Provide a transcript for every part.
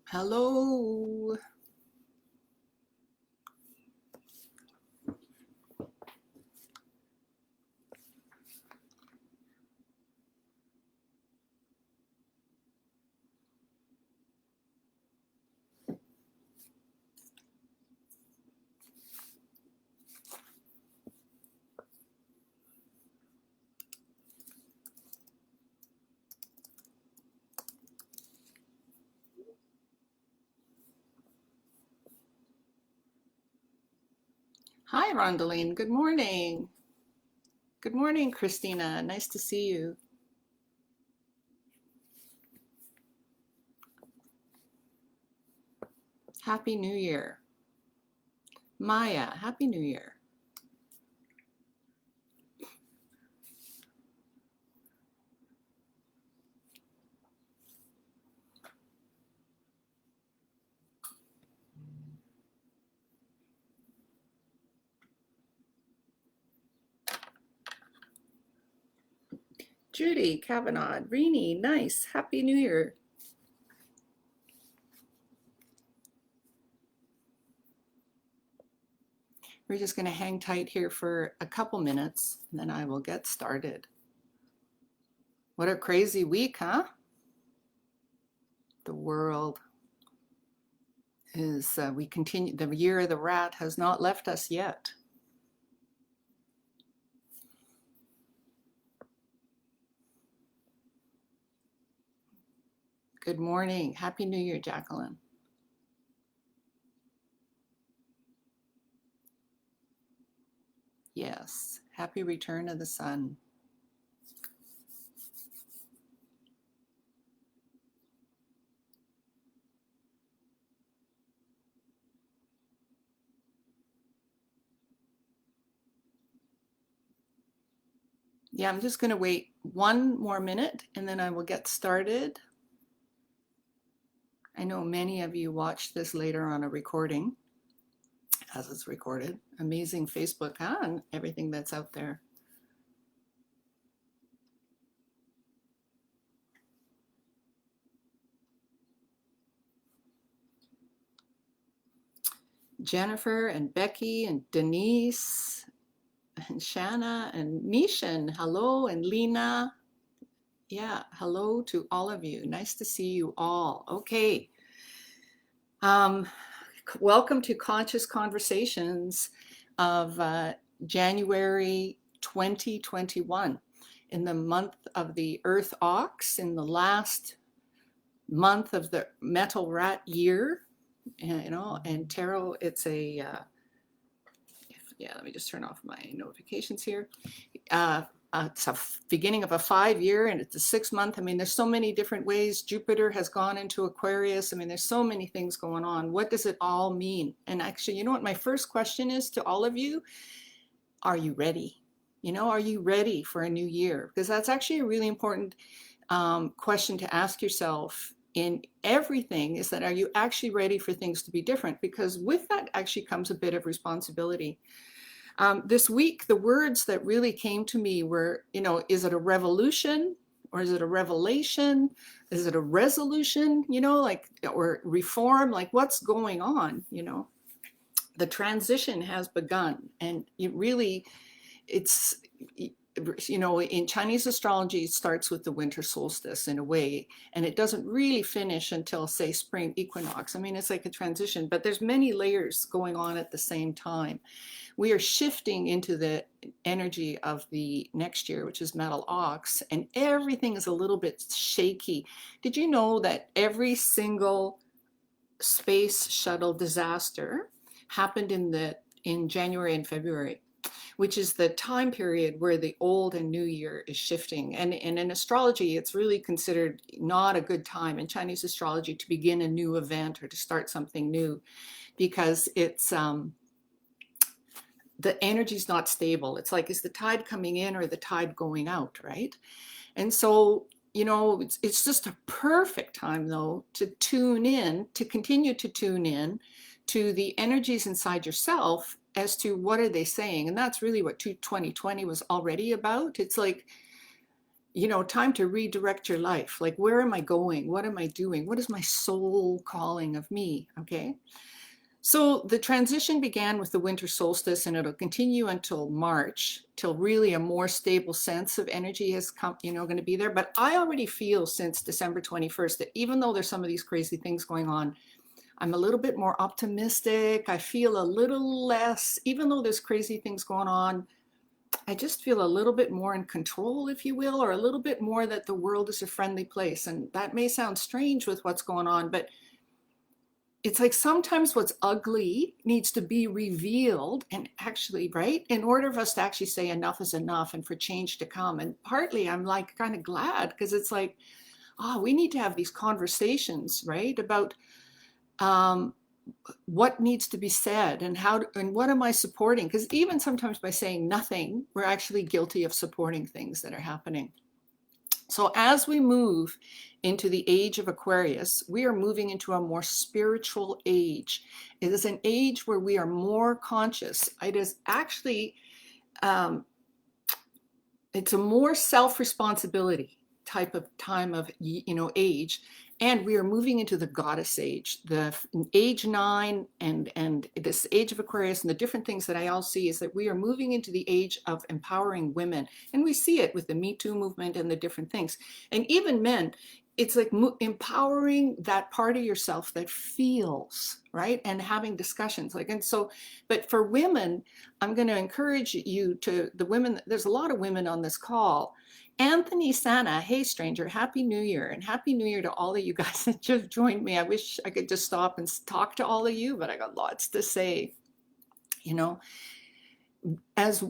Hello. Hi, Rondeline. Good morning. Good morning, Christina. Nice to see you. Happy New Year. Maya, Happy New Year. Judy, Kavanaugh, Rini, nice. Happy New Year. We're just going to hang tight here for a couple minutes and then I will get started. What a crazy week, huh? The world is, we continue, the year of the rat has not left us yet. Good morning. Happy New Year, Jacqueline. Yes. Happy return of the sun. Yeah, I'm just going to wait one more minute and then I will get started. I know many of you watched this later on a recording as it's recorded. Amazing Facebook, huh? And everything that's out there. Jennifer and Becky and Denise and Shanna and Nishan, hello, and Lena. Yeah, hello to all of you. Nice to see you all. Okay. Welcome to Conscious Conversations of January 2021. In the month of the Earth Ox, in the last month of the Metal Rat year, and tarot, it's a, yeah, let me just turn off my notifications here. It's a beginning of a 5-year and it's a 6-month. I mean, there's so many different ways. Jupiter has gone into Aquarius. I mean, there's so many things going on. What does it all mean? And actually, you know what my first question is to all of you? Are you ready? Are you ready for a new year? Because that's actually a really important question to ask yourself in everything, is that are you actually ready for things to be different? Because with that actually comes a bit of responsibility. This week, the words that really came to me were, is it a revolution or is it a revelation? Is it a resolution, or reform? Like what's going on, The transition has begun and it's, in Chinese astrology, it starts with the winter solstice in a way, and it doesn't really finish until, say, spring equinox. I mean, it's like a transition, but there's many layers going on at the same time. We are shifting into the energy of the next year, which is metal ox, and everything is a little bit shaky. Did you know that every single space shuttle disaster happened in January and February, which is the time period where the old and new year is shifting. And in astrology, it's really considered not a good time in Chinese astrology to begin a new event or to start something new, because it's the energy's not stable. It's like, is the tide coming in or the tide going out, right? And so, it's just a perfect time, though, to continue to tune in to the energies inside yourself as to what are they saying. And that's really what 2020 was already about. It's like, time to redirect your life. Like, where am I going? What am I doing? What is my soul calling of me? Okay. So the transition began with the winter solstice, and it'll continue until March, till really a more stable sense of energy has come, going to be there. But I already feel since December 21st that even though there's some of these crazy things going on, I'm a little bit more optimistic. I feel a little less, even though there's crazy things going on, I just feel a little bit more in control, if you will, or a little bit more that the world is a friendly place. And that may sound strange with what's going on, but it's like sometimes what's ugly needs to be revealed, and actually, right, in order for us to actually say enough is enough and for change to come. And partly I'm like kind of glad, because it's like, we need to have these conversations, right, about what needs to be said and and what am I supporting? Because even sometimes by saying nothing, we're actually guilty of supporting things that are happening. So as we move into the age of Aquarius, we are moving into a more spiritual age. It is an age where we are more conscious. It is actually, it's a more self-responsibility type of time of, age. And we are moving into the goddess age, the age 9, and this age of Aquarius, and the different things that I all see is that we are moving into the age of empowering women. And we see it with the Me Too movement and the different things. And even men, it's like empowering that part of yourself that feels, right? And having discussions but for women, I'm going to encourage you the women, there's a lot of women on this call. Anthony Sana, hey stranger, Happy New Year, and Happy New Year to all of you guys that just joined me. I wish I could just stop and talk to all of you, but I got lots to say. As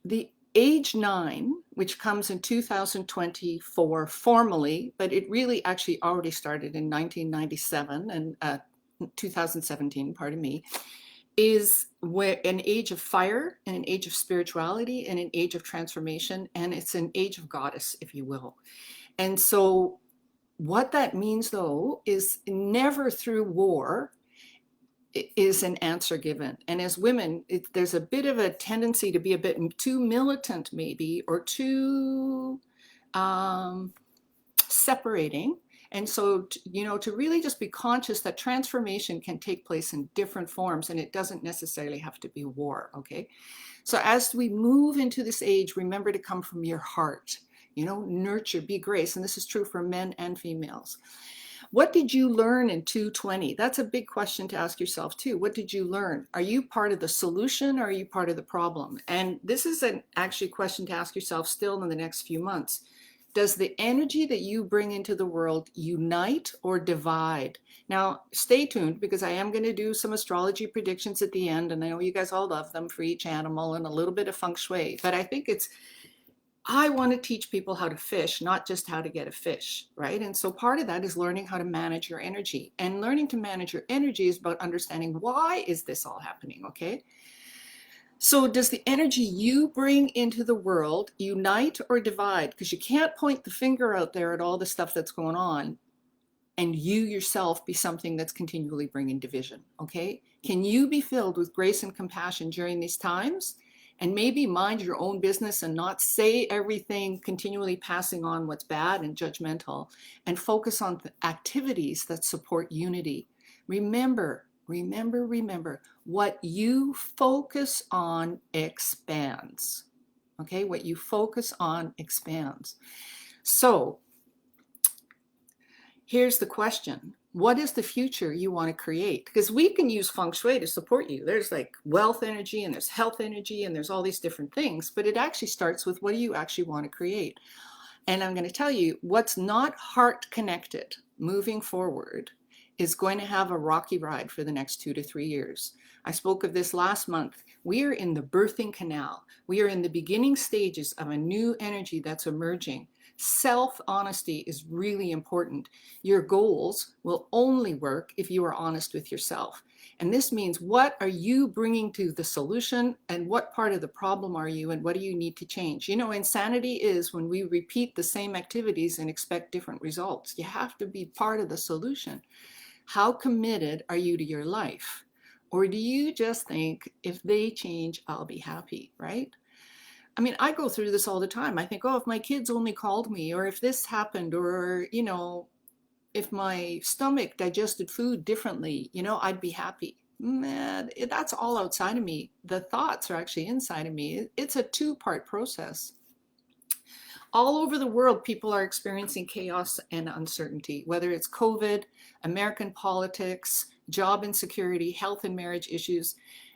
the age 9, which comes in 2024 formally, but it really actually already started in 1997 and 2017, pardon me, is an age of fire and an age of spirituality and an age of transformation, and it's an age of goddess, if you will. And so what that means, though, is never through war is an answer given. And as women, there's a bit of a tendency to be a bit too militant, maybe, or too separating. And so, to really just be conscious that transformation can take place in different forms, and it doesn't necessarily have to be war, okay? So as we move into this age, remember to come from your heart, nurture, be grace. And this is true for men and females. What did you learn in 220? That's a big question to ask yourself too. What did you learn? Are you part of the solution or are you part of the problem? And this is an actually question to ask yourself still in the next few months. Does the energy that you bring into the world unite or divide? Now, stay tuned, because I am going to do some astrology predictions at the end, and I know you guys all love them, for each animal and a little bit of Feng Shui. But I think I want to teach people how to fish, not just how to get a fish, right? And so part of that is learning how to manage your energy. And learning to manage your energy is about understanding, why is this all happening, okay? So does the energy you bring into the world unite or divide? Because you can't point the finger out there at all the stuff that's going on and you yourself be something that's continually bringing division, okay? Can you be filled with grace and compassion during these times, and maybe mind your own business and not say everything, continually passing on what's bad and judgmental, and focus on activities that support unity? Remember, what you focus on expands. Okay, what you focus on expands. So here's the question. What is the future you want to create? Because we can use Feng Shui to support you. There's like wealth energy and there's health energy and there's all these different things, but it actually starts with, what do you actually want to create? And I'm going to tell you, what's not heart connected moving forward is going to have a rocky ride for the next 2 to 3 years. I spoke of this last month. We are in the birthing canal. We are in the beginning stages of a new energy that's emerging. Self-honesty is really important. Your goals will only work if you are honest with yourself. And this means, what are you bringing to the solution, and what part of the problem are you, and what do you need to change? Insanity is when we repeat the same activities and expect different results. You have to be part of the solution. How committed are you to your life? Or do you just think, if they change, I'll be happy, right? I mean, I go through this all the time. I think, oh, if my kids only called me, or if this happened, or, if my stomach digested food differently, I'd be happy. Man, that's all outside of me. The thoughts are actually inside of me. It's a two-part process. All over the world, people are experiencing chaos and uncertainty, whether it's COVID, American politics, job insecurity, health and marriage issues.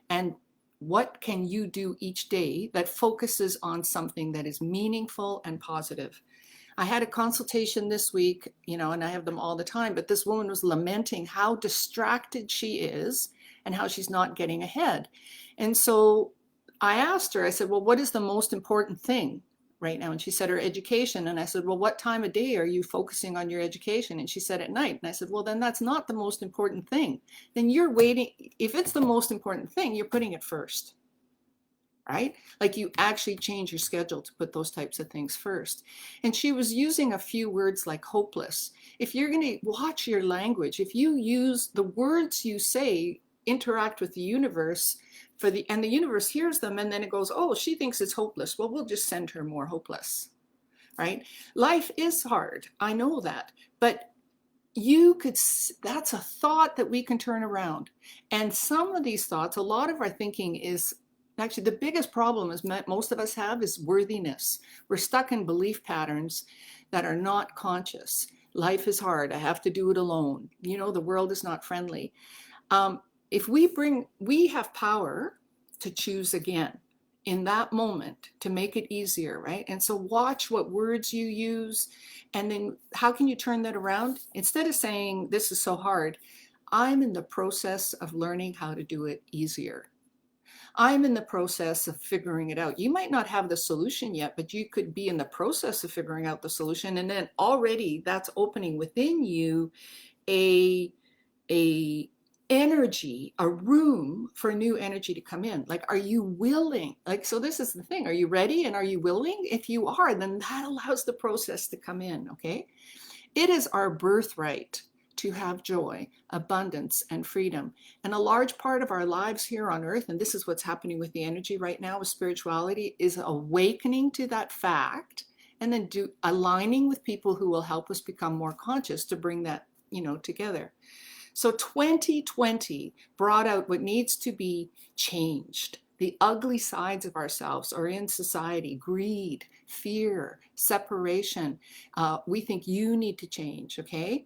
And what can you do each day that focuses on something that is meaningful and positive? I had a consultation this week, and I have them all the time, but this woman was lamenting how distracted she is and how she's not getting ahead. And so I asked her, I said, well, what is the most important thing right now? And she said her education. And I said, well, what time of day are you focusing on your education? And she said at night. And I said, well, then that's not the most important thing. Then you're waiting. If it's the most important thing, you're putting it first. Right? Like you actually change your schedule to put those types of things first. And she was using a few words like hopeless. If you're going to watch your language, if you use the words you say, interact with the universe and the universe hears them, and then it goes, oh, she thinks it's hopeless. Well, we'll just send her more hopeless. Right? Life is hard. I know that. But that's a thought that we can turn around. And some of these thoughts, a lot of our thinking is actually, the biggest problem is most of us have is worthiness. We're stuck in belief patterns that are not conscious. Life is hard. I have to do it alone. The world is not friendly. If we have power to choose again in that moment to make it easier, right? And so watch what words you use, and then how can you turn that around? Instead of saying, this is so hard, I'm in the process of learning how to do it easier. I'm in the process of figuring it out. You might not have the solution yet, but you could be in the process of figuring out the solution. And then already that's opening within you a energy, a room for new energy to come in. Like, are you willing? So this is the thing. Are you ready? And are you willing? If you are, then that allows the process to come in. Okay. It is our birthright to have joy, abundance, and freedom. And a large part of our lives here on earth, and this is what's happening with the energy right now with spirituality, is awakening to that fact, and then aligning with people who will help us become more conscious to bring that, together. So 2020 brought out what needs to be changed. The ugly sides of ourselves are in society: greed, fear, separation. We think you need to change, okay?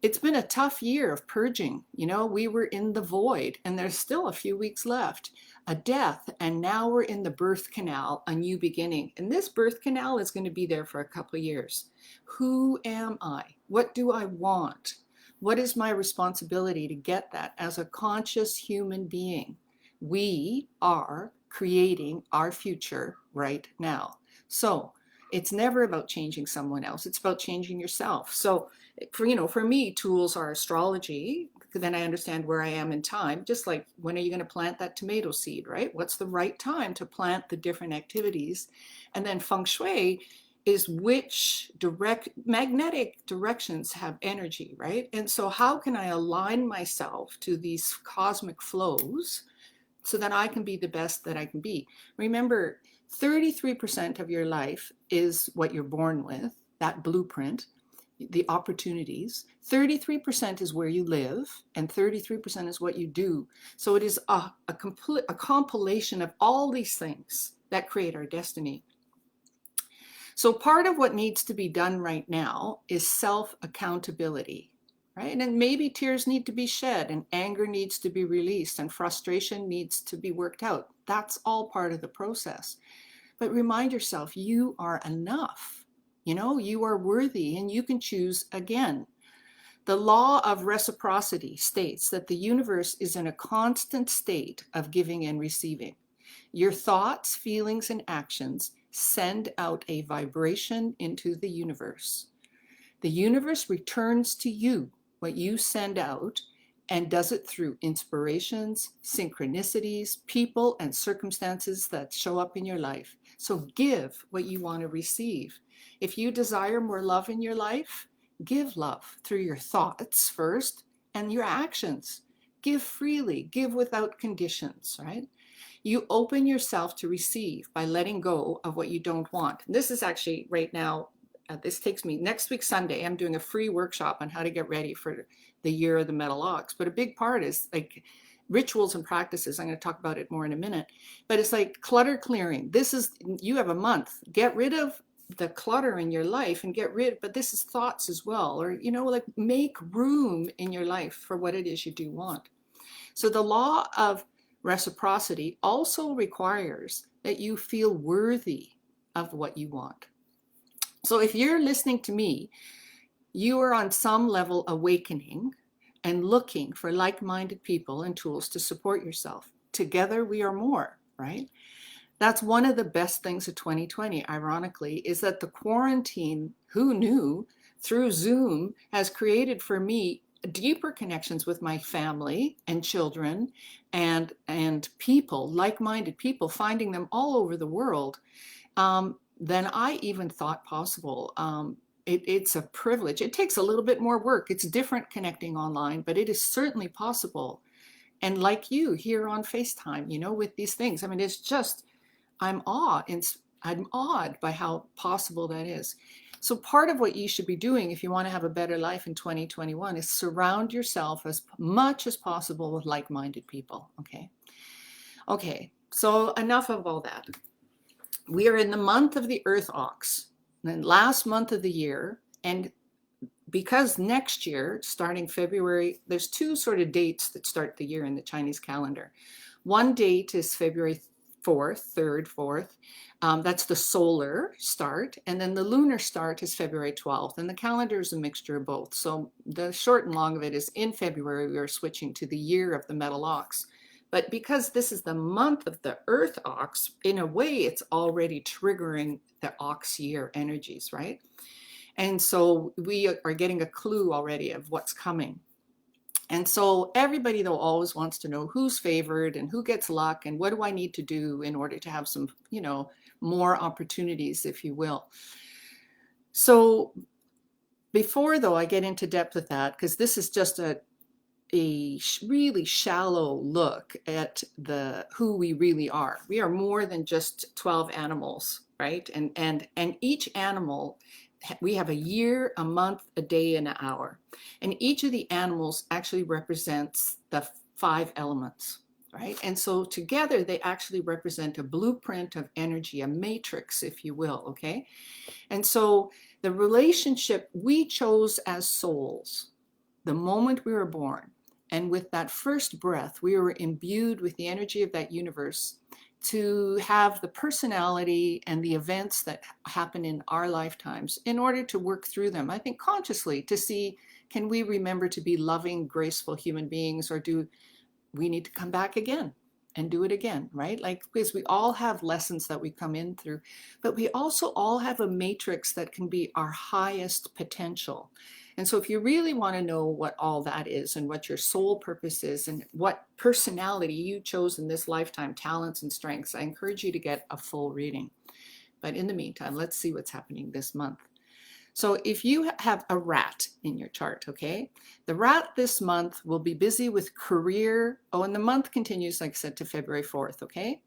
It's been a tough year of purging. We were in the void, and there's still a few weeks left. A death, and now we're in the birth canal, a new beginning. And this birth canal is going to be there for a couple of years. Who am I? What do I want? What is my responsibility to get that as a conscious human being? We are creating our future right now. So it's never about changing someone else. It's about changing yourself. So for me, tools are astrology, because then I understand where I am in time. Just like, when are you going to plant that tomato seed, right? What's the right time to plant the different activities? And then Feng Shui is which magnetic directions have energy, right? And so how can I align myself to these cosmic flows so that I can be the best that I can be? Remember, 33% of your life is what you're born with, that blueprint, the opportunities. 33% is where you live, and 33% is what you do. So it is a compilation of all these things that create our destiny. So part of what needs to be done right now is self-accountability, right? And maybe tears need to be shed, and anger needs to be released, and frustration needs to be worked out. That's all part of the process. But remind yourself, you are enough. You are worthy, and you can choose again. The law of reciprocity states that the universe is in a constant state of giving and receiving. Your thoughts, feelings, and actions send out a vibration into the universe. The universe returns to you what you send out, and does it through inspirations, synchronicities, people, and circumstances that show up in your life. So give what you want to receive. If you desire more love in your life, give love through your thoughts first and your actions. Give freely, give without conditions, right? You open yourself to receive by letting go of what you don't want. And this is actually right now, this takes me next week, Sunday, I'm doing a free workshop on how to get ready for the year of the metal ox. But a big part is like rituals and practices. I'm going to talk about it more in a minute, but it's like clutter clearing. This is, you have a month, get rid of the clutter in your life and get rid, but this is thoughts as well, or, you know, like make room in your life for what it is you do want. So the law of reciprocity also requires that you feel worthy of what you want. So if you're listening to me, you are on some level awakening and looking for like-minded people and tools to support yourself. Together we are more, right? That's one of the best things of 2020, ironically, is that the quarantine, who knew, through Zoom has created for me deeper connections with my family and children and people, like-minded people, finding them all over the world than I even thought possible. It's a privilege. It takes a little bit more work. It's different connecting online, but it is certainly possible. And like you here on FaceTime, you know, with these things, I mean, it's just, I'm awed by how possible that is. So part of what you should be doing if you want to have a better life in 2021 is surround yourself as much as possible with like-minded people, okay? Okay, so enough of all that. We are in the month of the Earth Ox, the last month of the year, and because next year, starting February, there's two sort of dates that start the year in the Chinese calendar. One date is February 4th, 3rd, 4th. That's the solar start. And then the lunar start is February 12th. And the calendar is a mixture of both. So the short and long of it is in February, we are switching to the year of the metal ox. But because this is the month of the Earth Ox, in a way, it's already triggering the ox year energies, right? And so we are getting a clue already of what's coming. And so everybody, though, always wants to know who's favored and who gets luck and what do I need to do in order to have some, you know, more opportunities, if you will. So before, though, I get into depth with that, because this is just a really shallow look at who we really are. We are more than just 12 animals, right? And each animal, we have a year, a month, a day, and an hour. And each of the animals actually represents the 5 elements, right? And so together they actually represent a blueprint of energy, a matrix, if you will, okay? And so the relationship we chose as souls, the moment we were born, and with that first breath, we were imbued with the energy of that universe to have the personality and the events that happen in our lifetimes in order to work through them, I think consciously, to see, can we remember to be loving, graceful human beings, or do we need to come back again and do it again, right? Like, because we all have lessons that we come in through, but we also all have a matrix that can be our highest potential. And so if you really want to know what all that is and what your soul purpose is and what personality you chose in this lifetime, talents and strengths, I encourage you to get a full reading. But in the meantime, let's see what's happening this month. So if you have a rat in your chart, okay, the rat this month will be busy with career. Oh, and the month continues, like I said, to February 4th, okay?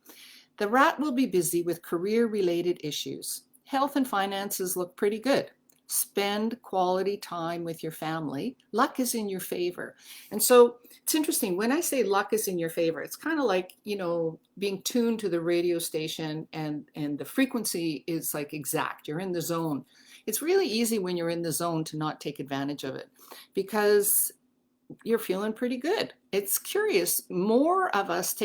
The rat will be busy with career-related issues. Health and finances look pretty good. Spend quality time with your family. Luck is in your favor. And so it's interesting, when I say luck is in your favor, it's kind of like, you know, being tuned to the radio station and the frequency is like exact. You're in the zone. It's really easy when you're in the zone to not take advantage of it because you're feeling pretty good. It's curious. More of us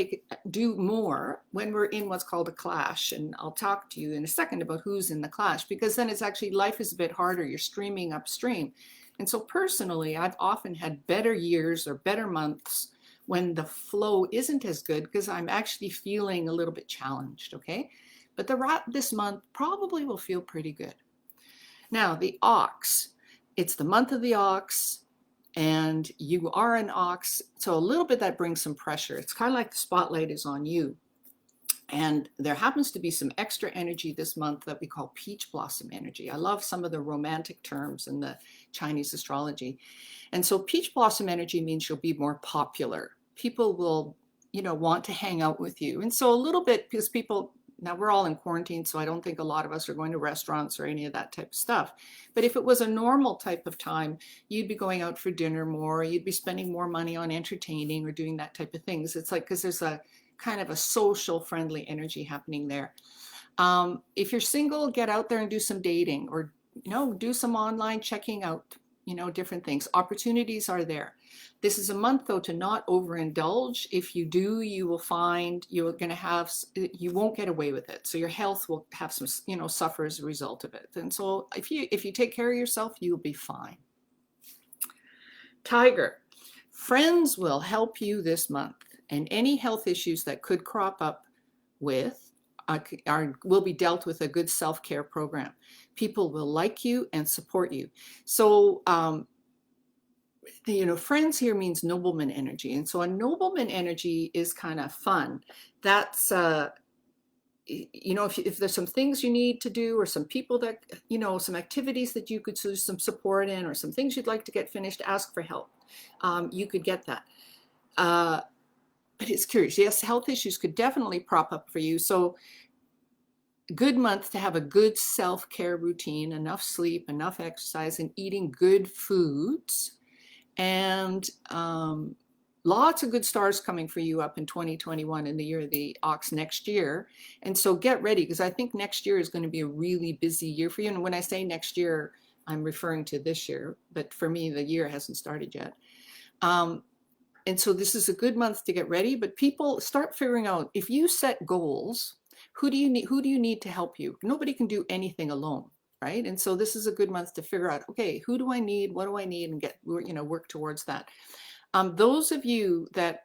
do more when we're in what's called a clash. And I'll talk to you in a second about who's in the clash, because then it's actually, life is a bit harder. You're streaming upstream. And so personally, I've often had better years or better months when the flow isn't as good because I'm actually feeling a little bit challenged, okay? But the rat this month probably will feel pretty good. Now, the ox, it's the month of the ox, and you are an ox, so a little bit that brings some pressure. It's kind of like the spotlight is on you. And there happens to be some extra energy this month that we call peach blossom energy. I love some of the romantic terms in the Chinese astrology. And so peach blossom energy means you'll be more popular. People will want to hang out with you. And so a little bit, because people, now we're all in quarantine, so I don't think a lot of us are going to restaurants or any of that type of stuff. But if it was a normal type of time, you'd be going out for dinner more, you'd be spending more money on entertaining or doing that type of things. It's like, because there's a kind of a social friendly energy happening there. If you're single, get out there and do some dating, or do some online checking out, different things. Opportunities are there. This is a month, though, to not overindulge. If you do, you will find you won't get away with it. So your health will have some, suffer as a result of it. And so if you take care of yourself, you'll be fine. Tiger, friends will help you this month, and any health issues that could crop up will be dealt with a good self-care program. People will like you and support you. So, friends here means nobleman energy. And so a nobleman energy is kind of fun. That's, if there's some things you need to do, or some people that, some activities that you could use some support in, or some things you'd like to get finished, ask for help. You could get that. But it's curious. Yes, health issues could definitely prop up for you. So good month to have a good self-care routine, enough sleep, enough exercise, and eating good foods. And lots of good stars coming for you up in 2021, in the year of the ox next year. And so get ready, because I think next year is going to be a really busy year for you. And when I say next year, I'm referring to this year. But for me, the year hasn't started yet. And so this is a good month to get ready. But people, start figuring out, if you set goals, who do you need to help you? Nobody can do anything alone, right? And so this is a good month to figure out, okay, who do I need? What do I need? And work towards that. Those of you that,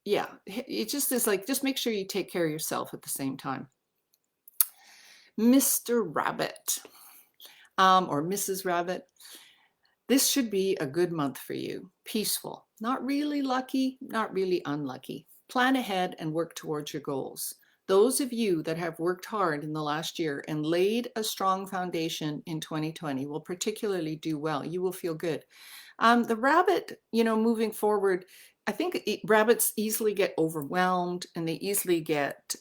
it just is like, just make sure you take care of yourself at the same time. Mr. Rabbit, or Mrs. Rabbit, this should be a good month for you. Peaceful, not really lucky, not really unlucky. Plan ahead and work towards your goals. Those of you that have worked hard in the last year and laid a strong foundation in 2020 will particularly do well. You will feel good. The rabbit, moving forward, I think rabbits easily get overwhelmed, and they easily get,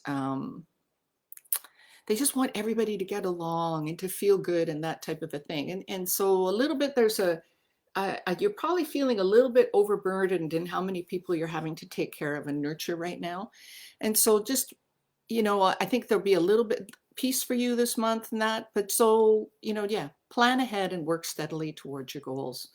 they just want everybody to get along and to feel good and that type of a thing. And so a little bit, you're probably feeling a little bit overburdened in how many people you're having to take care of and nurture right now. And so just, I think there'll be a little bit peace for you this month and that, but so, plan ahead and work steadily towards your goals.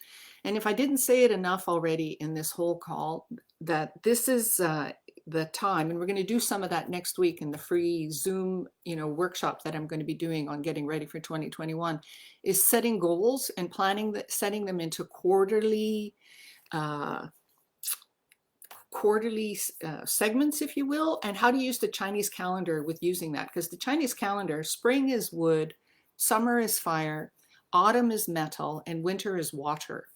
And if I didn't say it enough already in this whole call, that this is the time, and we're going to do some of that next week in the free Zoom, workshop that I'm going to be doing on getting ready for 2021, is setting goals and setting them into quarterly segments, if you will, and how to use the Chinese calendar with using that. Because the Chinese calendar, spring is wood, summer is fire, autumn is metal, and winter is water.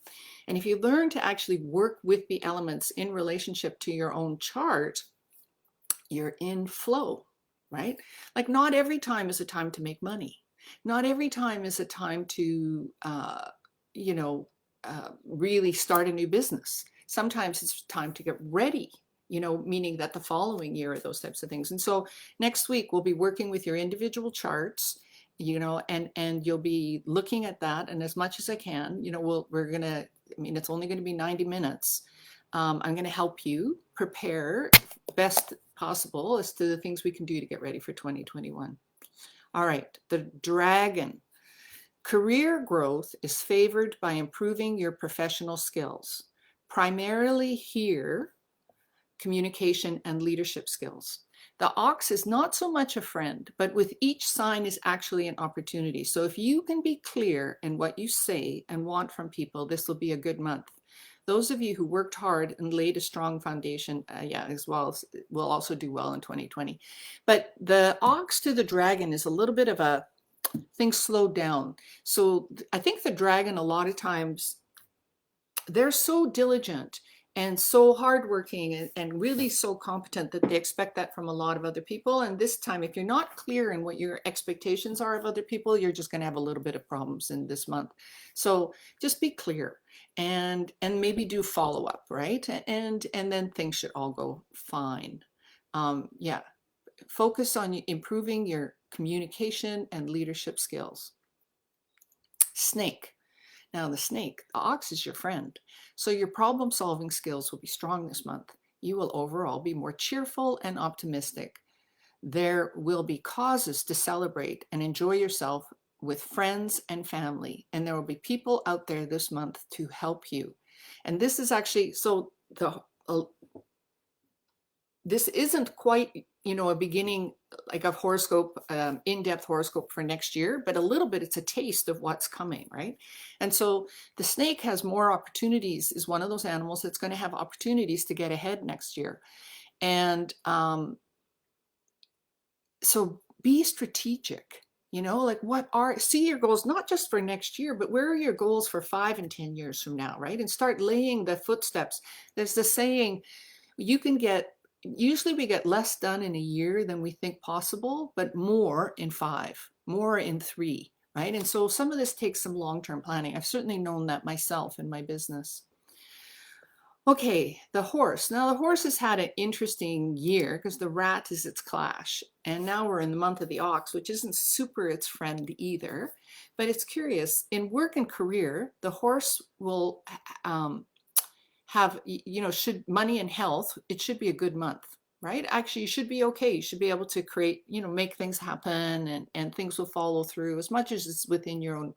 And if you learn to actually work with the elements in relationship to your own chart, you're in flow, right? Like, not every time is a time to make money. Not every time is a time to, really start a new business. Sometimes it's time to get ready, meaning that the following year, those types of things. And so next week, we'll be working with your individual charts, and you'll be looking at that. And as much as I can, it's only going to be 90 minutes. I'm going to help you prepare best possible as to the things we can do to get ready for 2021. All right, the dragon. Career growth is favored by improving your professional skills. Primarily here, communication and leadership skills. The ox is not so much a friend, but with each sign is actually an opportunity. So if you can be clear in what you say and want from people, this will be a good month. Those of you who worked hard and laid a strong foundation, as well, will also do well in 2020. But the ox to the dragon is a little bit of a things slowed down. So I think the dragon, a lot of times, they're so diligent and so hardworking and really so competent that they expect that from a lot of other people. And this time, if you're not clear in what your expectations are of other people, you're just going to have a little bit of problems in this month. So just be clear. and maybe do follow up, right? And then things should all go fine. Yeah, focus on improving your communication and leadership skills. Snake. Now the ox is your friend. So your problem solving skills will be strong this month. You will overall be more cheerful and optimistic. There will be causes to celebrate and enjoy yourself with friends and family. And there will be people out there this month to help you. And this is actually, so this isn't quite, a beginning, like a horoscope, in-depth horoscope for next year, but a little bit, it's a taste of what's coming, right? And so the snake has more opportunities, is one of those animals that's going to have opportunities to get ahead next year. And so be strategic, like see your goals, not just for next year, but where are your goals for 5 and 10 years from now, right? And start laying the footsteps. There's the saying, usually we get less done in a year than we think possible, but more in 5, more in 3, right? And so some of this takes some long-term planning. I've certainly known that myself in my business. Okay, the horse. Now the horse has had an interesting year because the rat is its clash. And now we're in the month of the ox, which isn't super its friend either. But it's curious. In work and career, the horse will have, should money and health, it should be a good month, right? Actually, you should be okay. You should be able to create, make things happen, and things will follow through as much as it's within your own,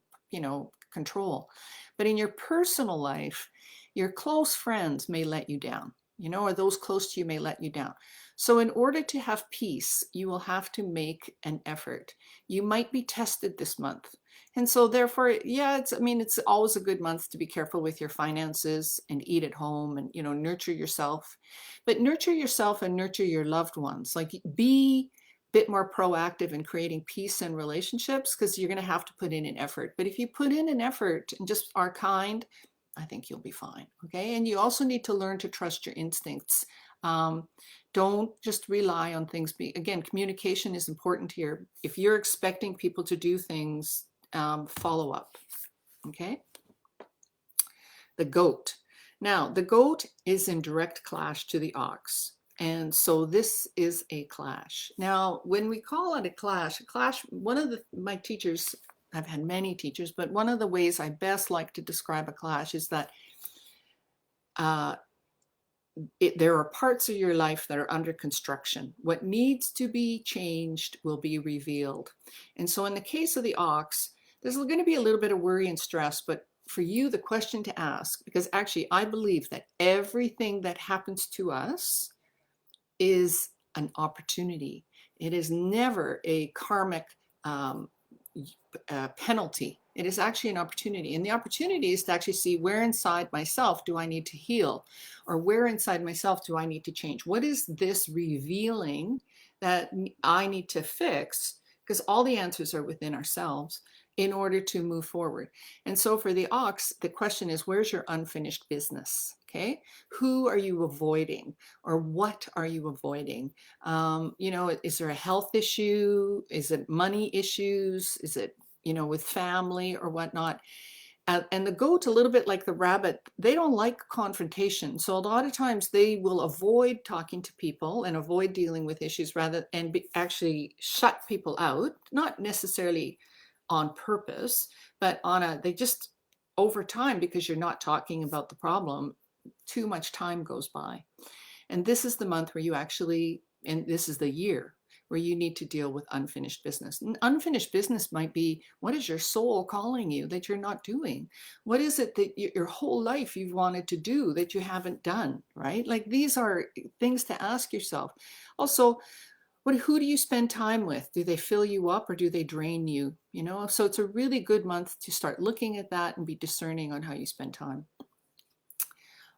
control. But in your personal life, your close friends may let you down, or those close to you may let you down. So in order to have peace, you will have to make an effort. You might be tested this month. And so therefore, yeah, it's always a good month to be careful with your finances and eat at home and, nurture yourself. But nurture yourself and nurture your loved ones. Like, be a bit more proactive in creating peace and relationships, because you're going to have to put in an effort. But if you put in an effort and just are kind, I think you'll be fine. Okay. And you also need to learn to trust your instincts. Don't just rely on things. Again, communication is important here. If you're expecting people to do things, follow up. Okay. The goat. Now, the goat is in direct clash to the ox. And so this is a clash. Now, when we call it a clash, one of my teachers, I've had many teachers, but one of the ways I best like to describe a clash is that there are parts of your life that are under construction. What needs to be changed will be revealed. And so in the case of the ox, there's going to be a little bit of worry and stress, but for you, the question to ask, because actually I believe that everything that happens to us is an opportunity. It is never a karmic penalty. It is actually an opportunity. And the opportunity is to actually see, where inside myself do I need to heal? Or where inside myself do I need to change? What is this revealing that I need to fix? Because all the answers are within ourselves in order to move forward. And so for the ox, the question is, where's your unfinished business? Okay, who are you avoiding, or what are you avoiding? Is there a health issue? Is it money issues? Is it, with family or whatnot? And the goat, a little bit like the rabbit, they don't like confrontation. So a lot of times they will avoid talking to people and avoid dealing with issues actually shut people out, not necessarily on purpose, but they just, over time, because you're not talking about the problem, too much time goes by. And this is the month where and this is the year where you need to deal with unfinished business. And unfinished business might be, what is your soul calling you that you're not doing? What is it that your whole life you've wanted to do that you haven't done, right? Like, these are things to ask yourself. Also, who do you spend time with? Do they fill you up or do they drain you? So it's a really good month to start looking at that and be discerning on how you spend time.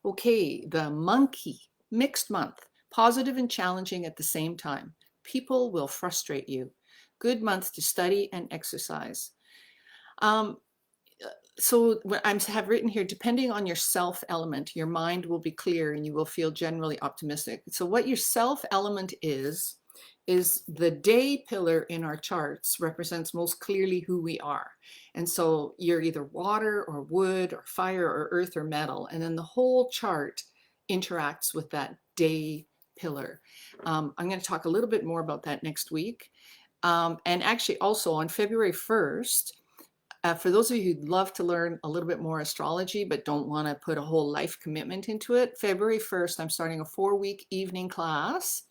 Okay, the monkey, mixed month, positive and challenging at the same time. People will frustrate you. Good month to study and exercise. So what I have written here, depending on your self element, your mind will be clear and you will feel generally optimistic. So what your self element is is the day pillar in our charts represents most clearly who we are. And so you're either water or wood or fire or earth or metal. And then the whole chart interacts with that day pillar. I'm going to talk a little bit more about that next week. And actually also on February 1st, for those of you who'd love to learn a little bit more astrology but don't want to put a whole life commitment into it, February 1st, I'm starting a 4-week evening class.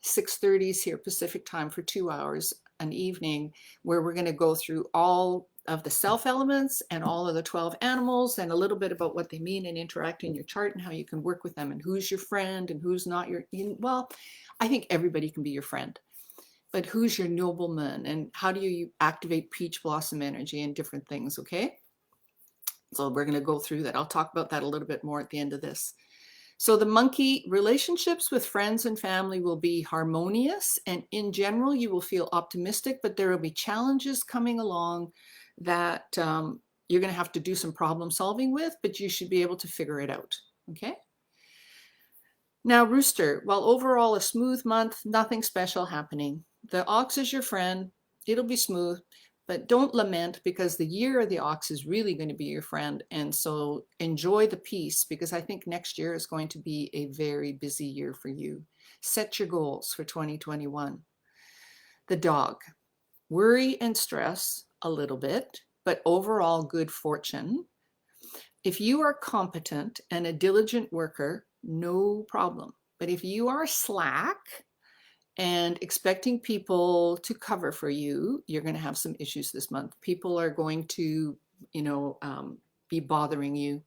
6:30 here Pacific time for 2 hours an evening, where we're going to go through all of the self elements and all of the 12 animals and a little bit about what they mean and interact in your chart and how you can work with them and who's your friend and who's not your, well, I think everybody can be your friend, but who's your nobleman and how do you activate peach blossom energy and different things, okay? So we're going to go through that. I'll talk about that a little bit more at the end of this. So the monkey, relationships with friends and family will be harmonious, and in general you will feel optimistic, but there will be challenges coming along that you're going to have to do some problem solving with, but you should be able to figure it out, okay? Now Rooster, well, overall a smooth month, nothing special happening. The ox is your friend, it'll be smooth. But don't lament, because the year of the ox is really going to be your friend. And so enjoy the peace, because I think next year is going to be a very busy year for you. Set your goals for 2021. The dog, worry and stress a little bit, but overall good fortune. If you are competent and a diligent worker, no problem. But if you are slack and expecting people to cover for you, you're going to have some issues this month. People are going to, be bothering you.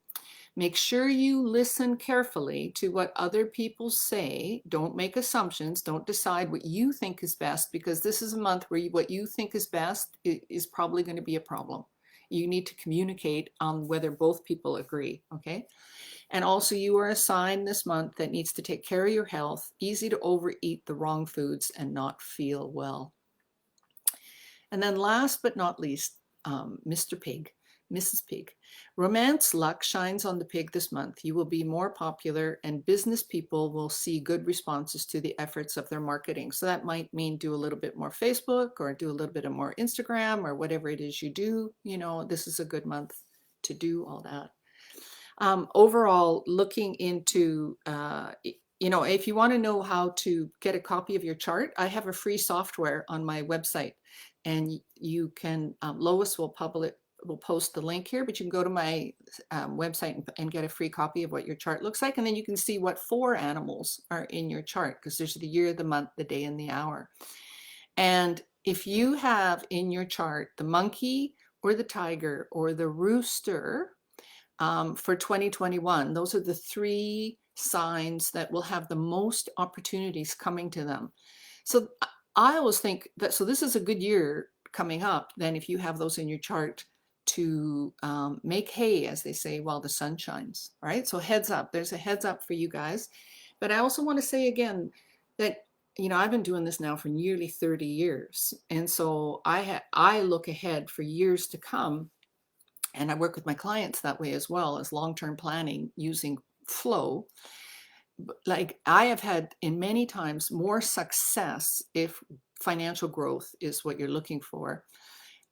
Make sure you listen carefully to what other people say. Don't make assumptions. Don't decide what you think is best, because this is a month where what you think is best is probably going to be a problem. You need to communicate on whether both people agree, okay? And also you are a sign this month that needs to take care of your health. Easy to overeat the wrong foods and not feel well. And then last but not least, Mr. Pig, Mrs. Pig. Romance luck shines on the pig this month. You will be more popular and business people will see good responses to the efforts of their marketing. So that might mean do a little bit more Facebook or do a little bit of more Instagram or whatever it is you do. This is a good month to do all that. Overall, looking into, if you want to know how to get a copy of your chart, I have a free software on my website, and you can, Lois will post the link here, but you can go to my website and get a free copy of what your chart looks like, and then you can see what 4 animals are in your chart, because there's the year, the month, the day, and the hour. And if you have in your chart the monkey or the tiger or the rooster, for 2021, those are the 3 signs that will have the most opportunities coming to them. So I always think that, so this is a good year coming up then if you have those in your chart to make hay, as they say, while the sun shines, right? So heads up, there's a heads up for you guys. But I also want to say again that, I've been doing this now for nearly 30 years. And so I look ahead for years to come. And I work with my clients that way as well, as long-term planning using flow. Like I have had in many times more success if financial growth is what you're looking for,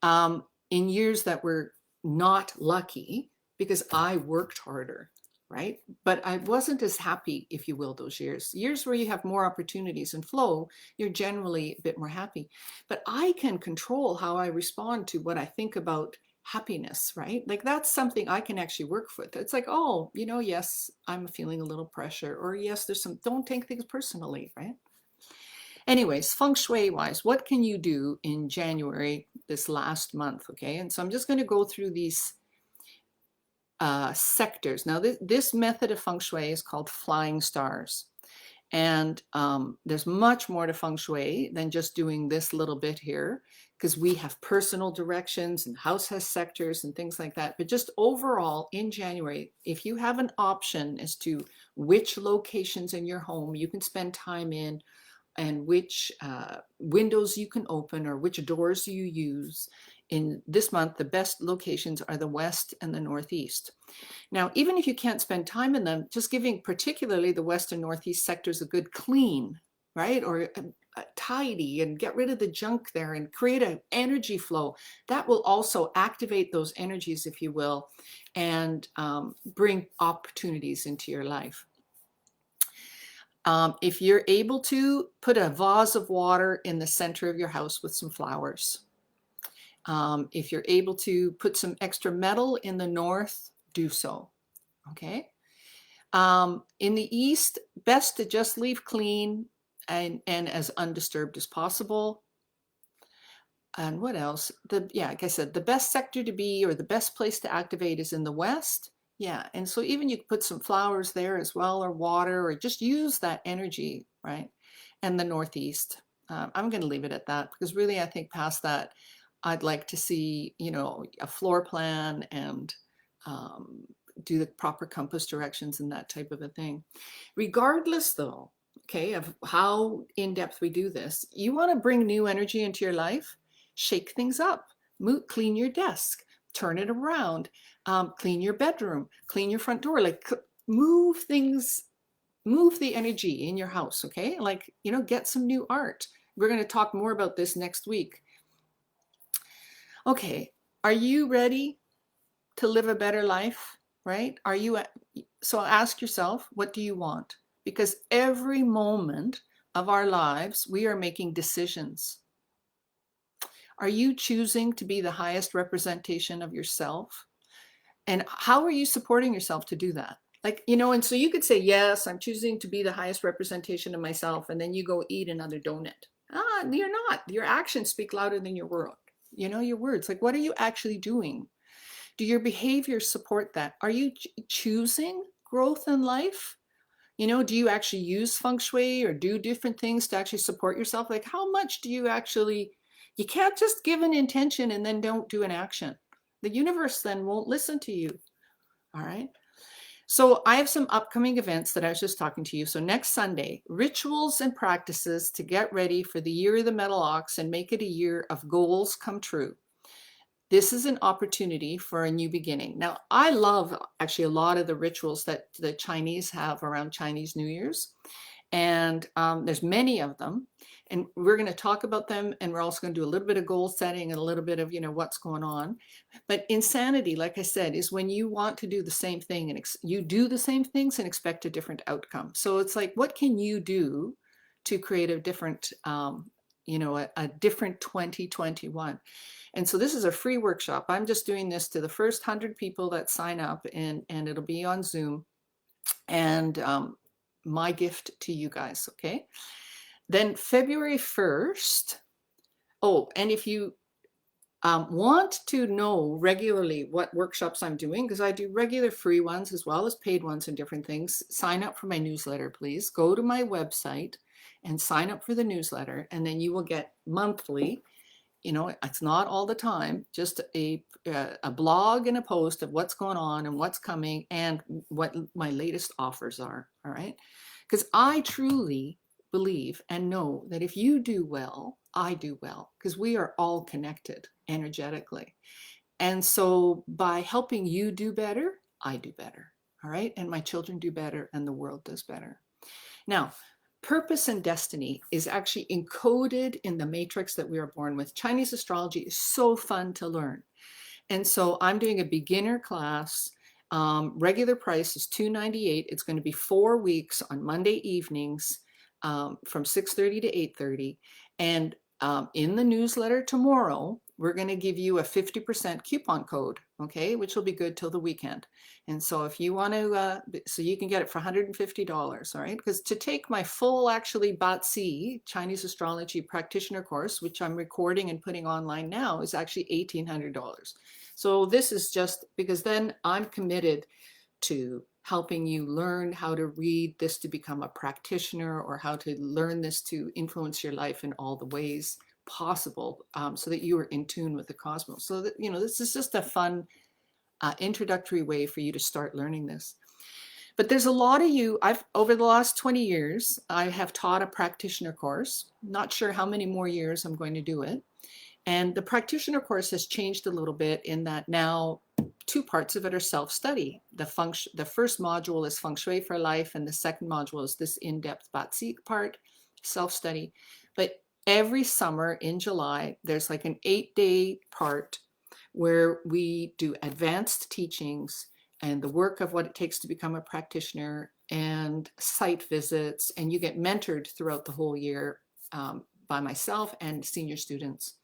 in years that were not lucky, because I worked harder, right? But I wasn't as happy, if you will, those years. Years where you have more opportunities and flow, you're generally a bit more happy. But I can control how I respond to what I think about happiness, right? Like that's something I can actually work with. It's like, oh, yes, I'm feeling a little pressure, or yes, don't take things personally, right? Anyways, Feng Shui wise, what can you do in January, this last month, okay? And so I'm just going to go through these sectors. Now, this method of Feng Shui is called flying stars. And there's much more to Feng Shui than just doing this little bit here, because we have personal directions and house has sectors and things like that. But just overall in January, if you have an option as to which locations in your home you can spend time in and which windows you can open or which doors you use, in this month, the best locations are the west and the northeast. Now, even if you can't spend time in them, just giving particularly the west and northeast sectors a good clean, right? Or tidy and get rid of the junk there and create an energy flow. That will also activate those energies, if you will, and bring opportunities into your life. If you're able to, put a vase of water in the center of your house with some flowers. If you're able to put some extra metal in the north, do so. Okay. In the east, best to just leave clean and as undisturbed as possible. And what else? Yeah, like I said, the best sector to be, or the best place to activate, is in the west. Yeah, and so even you could put some flowers there as well, or water, or just use that energy, right? And the northeast. I'm going to leave it at that, because really I think past that, I'd like to see, you know, a floor plan and do the proper compass directions and that type of a thing. Regardless, though, okay, of how in depth we do this, you want to bring new energy into your life. Shake things up, clean your desk, turn it around, clean your bedroom, clean your front door, like move things, move the energy in your house, okay? Like, you know, get some new art. We're going to talk more about this next week. Okay, are you ready to live a better life, right? Are you, so ask yourself, what do you want? Because every moment of our lives, we are making decisions. Are you choosing to be the highest representation of yourself? And how are you supporting yourself to do that? Like, you know, and so you could say, yes, I'm choosing to be the highest representation of myself. And then you go eat another donut. You're not. Your actions speak louder than your word. You know, your words. Like, what are you actually doing? Do your behaviors support that? Are you choosing growth in life? You know, do you actually use Feng Shui or do different things to actually support yourself? Like, how much do you actually, you can't just give an intention and then don't do an action. The universe then won't listen to you. All right. So I have some upcoming events that I was just talking to you. So next Sunday, rituals and practices to get ready for the year of the metal ox and make it a year of goals come true. This is an opportunity for a new beginning. Now, I love actually a lot of the rituals that the Chinese have around Chinese New Year's. And there's many of them. And we're going to talk about them. And we're also going to do a little bit of goal setting and a little bit of, you know, what's going on. But insanity, like I said, is when you want to do the same thing and you do the same things and expect a different outcome. So it's like, what can you do to create a different, you know, a different 2021? And so this is a free workshop. I'm just doing this to the first 100 people that sign up, and it'll be on Zoom. And my gift to you guys, okay? Then February 1st, oh, and if you want to know regularly what workshops I'm doing, because I do regular free ones as well as paid ones and different things, sign up for my newsletter, please. Go to my website and sign up for the newsletter, and then you will get monthly, you know, it's not all the time, just a blog and a post of what's going on and what's coming and what my latest offers are, all right? Because I truly believe and know that if you do well, I do well, because we are all connected energetically. And so by helping you do better, I do better, all right? And my children do better and the world does better. Now, purpose and destiny is actually encoded in the matrix that we are born with. Chinese astrology is so fun to learn. And so I'm doing a beginner class. Regular price is $298. It's going to be 4 weeks on Monday evenings from 6:30 to 8:30. And in the newsletter tomorrow, we're going to give you a 50% coupon code, okay, which will be good till the weekend. And so if you want to, so you can get it for $150, all right? Because to take my full, actually, Batsi, Chinese Astrology Practitioner course, which I'm recording and putting online now, is actually $1,800. So this is just because then I'm committed to helping you learn how to read this to become a practitioner, or how to learn this to influence your life in all the ways possible, so that you are in tune with the cosmos. So that, you know, this is just a fun introductory way for you to start learning this. But there's a lot of you, over the last 20 years, I have taught a practitioner course. Not sure how many more years I'm going to do it. And the practitioner course has changed a little bit in that now 2 parts of it are self-study. The first module is Feng Shui for life, and the second module is this in-depth Batsi part. self-study. But every summer in July, there's like an 8-day part where we do advanced teachings and the work of what it takes to become a practitioner and site visits, and you get mentored throughout the whole year by myself and senior students.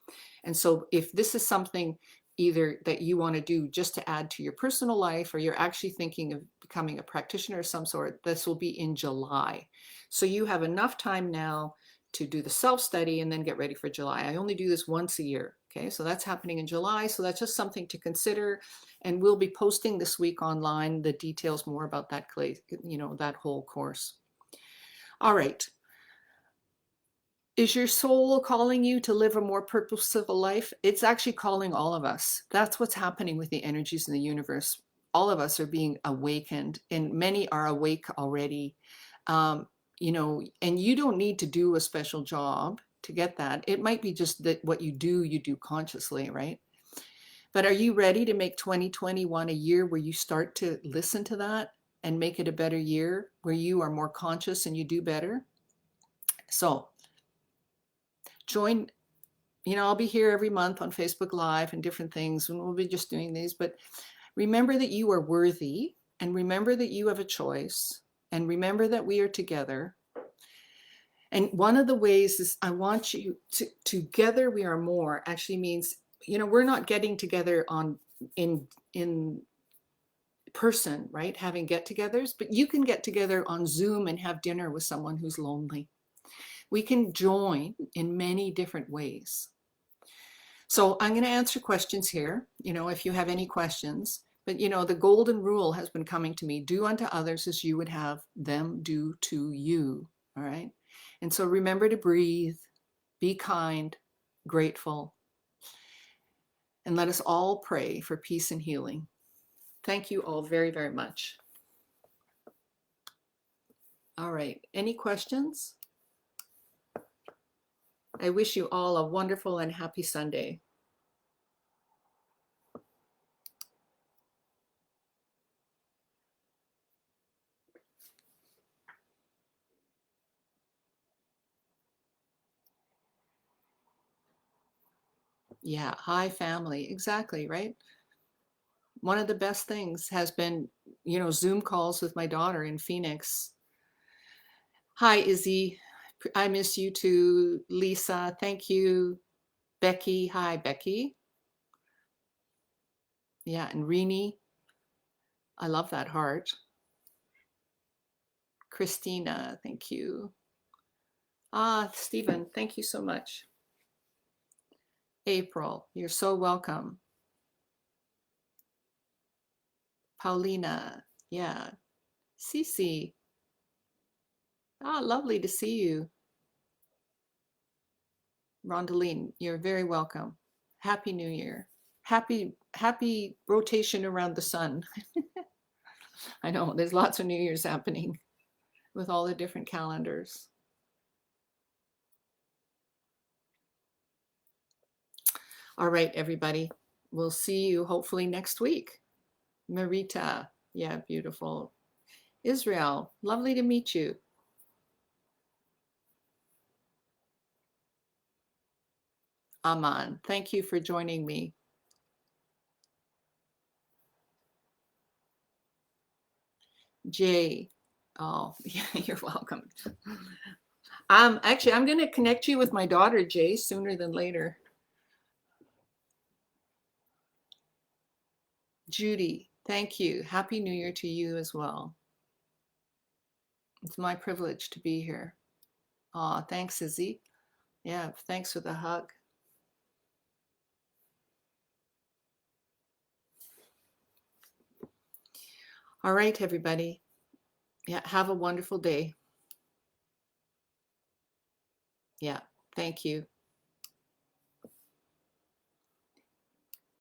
And so if this is something either that you want to do just to add to your personal life, or you're actually thinking of becoming a practitioner of some sort, this will be in July. So you have enough time now to do the self-study and then get ready for July. I only do this once a year. Okay, so that's happening in July. So that's just something to consider. And we'll be posting this week online the details more about that, that whole course. All right. Is your soul calling you to live a more purposeful life? It's actually calling all of us. That's what's happening with the energies in the universe. All of us are being awakened, and many are awake already. And you don't need to do a special job to get that. It might be just that what you do consciously, right? But are you ready to make 2021 a year where you start to listen to that and make it a better year, where you are more conscious and you do better? So join, I'll be here every month on Facebook Live and different things, and we'll be just doing these. But remember that you are worthy, and remember that you have a choice, and remember that we are together. And one of the ways is I want you to, together we are more, actually means, we're not getting together in person, right? Having get-togethers, but you can get together on Zoom and have dinner with someone who's lonely. We can join in many different ways. So I'm going to answer questions here, if you have any questions. But, the golden rule has been coming to me: do unto others as you would have them do to you. All right. And so remember to breathe, be kind, grateful, and let us all pray for peace and healing. Thank you all very, very much. All right. Any questions? I wish you all a wonderful and happy Sunday. Yeah, hi family. Exactly, right? One of the best things has been, Zoom calls with my daughter in Phoenix. Hi, Izzy. I miss you too. Lisa, thank you. Becky, hi, Becky. Yeah, and Rini, I love that heart. Christina, thank you. Stephen, thank you so much. April, you're so welcome. Paulina, yeah. Cece, lovely to see you. Rondeline, you're very welcome. Happy New Year. Happy rotation around the sun. I know there's lots of New Year's happening with all the different calendars. All right, everybody. We'll see you hopefully next week. Marita, yeah, beautiful. Israel, lovely to meet you. Aman, thank you for joining me. Jay, oh, yeah, you're welcome. Actually, I'm going to connect you with my daughter, Jay, sooner than later. Judy, thank you. Happy New Year to you as well. It's my privilege to be here. Thanks, Izzy. Yeah, thanks for the hug. All right, everybody. Yeah, have a wonderful day. Yeah, thank you.